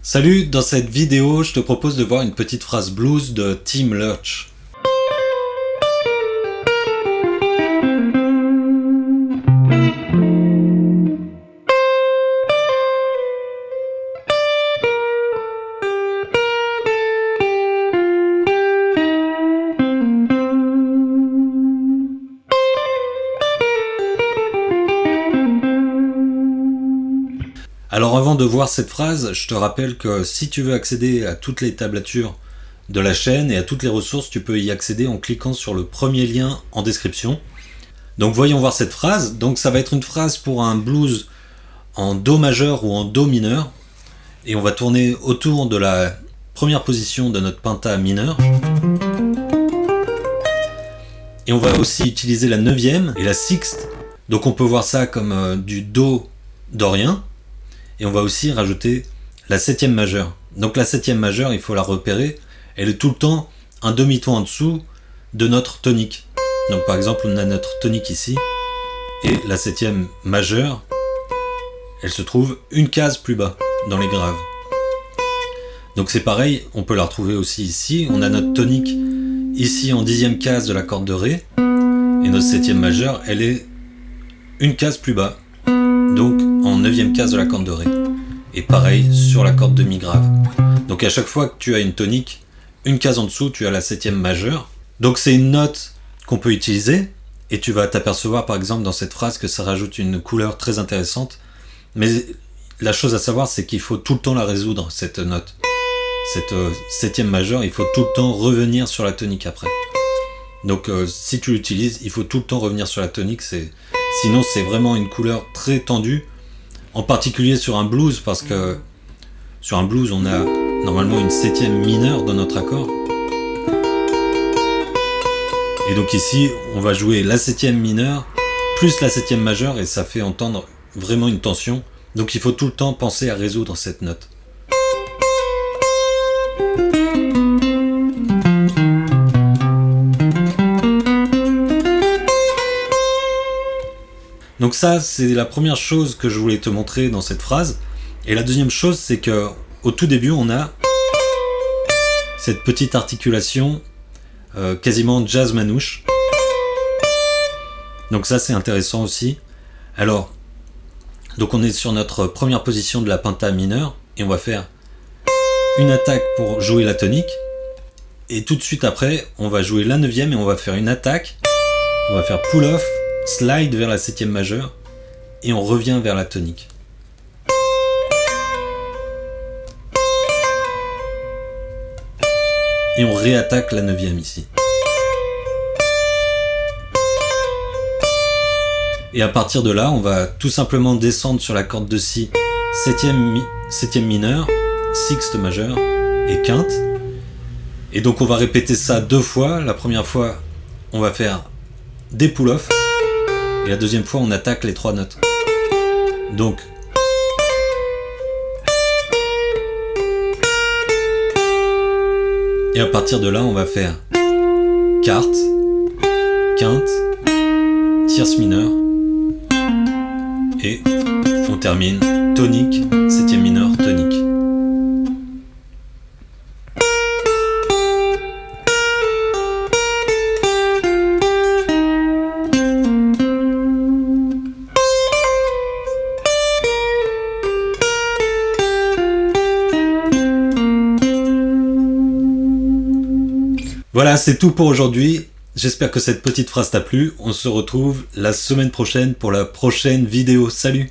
Salut, dans cette vidéo, je te propose de voir une petite phrase blues de Tim Lurch. Alors avant de voir cette phrase, je te rappelle que si tu veux accéder à toutes les tablatures de la chaîne et à toutes les ressources, tu peux y accéder en cliquant sur le premier lien en description. Donc voyons voir cette phrase. Donc ça va être une phrase pour un blues en Do majeur ou en Do mineur. Et on va tourner autour de la première position de notre penta mineur. Et on va aussi utiliser la neuvième et la sixte. Donc on peut voir ça comme du Do dorien. Et on va aussi rajouter la septième majeure. Donc la septième majeure, il faut la repérer. Elle est tout le temps un demi-ton en dessous de notre tonique. Donc par exemple, on a notre tonique ici. Et la septième majeure, elle se trouve une case plus bas dans les graves. Donc c'est pareil, on peut la retrouver aussi ici. On a notre tonique ici en dixième case de la corde de Ré. Et notre septième majeure, elle est une case plus bas. Donc en neuvième case de la corde de Ré. Et pareil sur la corde de Mi grave. Donc à chaque fois que tu as une tonique, une case en dessous, tu as la septième majeure. Donc c'est une note qu'on peut utiliser. Et tu vas t'apercevoir par exemple dans cette phrase que ça rajoute une couleur très intéressante. Mais la chose à savoir, c'est qu'il faut tout le temps la résoudre, cette note. Cette septième majeure, il faut tout le temps revenir sur la tonique après. Donc si tu l'utilises, il faut tout le temps revenir sur la tonique. Sinon c'est vraiment une couleur très tendue. En particulier sur un blues, parce que sur un blues on a normalement une septième mineure dans notre accord. Et donc ici on va jouer la septième mineure plus la septième majeure et ça fait entendre vraiment une tension. Donc il faut tout le temps penser à résoudre cette note. Donc ça, c'est la première chose que je voulais te montrer dans cette phrase. Et la deuxième chose, c'est que au tout début, on a cette petite articulation quasiment jazz manouche. Donc ça, c'est intéressant aussi. Alors, donc on est sur notre première position de la penta mineure et on va faire une attaque pour jouer la tonique. Et tout de suite après, on va jouer la neuvième et on va faire une attaque. On va faire pull-off, slide vers la septième majeure et on revient vers la tonique. Et on réattaque la neuvième ici. Et à partir de là, on va tout simplement descendre sur la corde de Si, septième mineure, sixte majeure et quinte. Et donc on va répéter ça deux fois. La première fois, on va faire des pull-offs. Et la deuxième fois, on attaque les trois notes. Donc, et à partir de là, on va faire quarte, quinte, tierce mineure, et on termine tonique, septième mineure, tonique. Voilà, c'est tout pour aujourd'hui. J'espère que cette petite phrase t'a plu. On se retrouve la semaine prochaine pour la prochaine vidéo. Salut!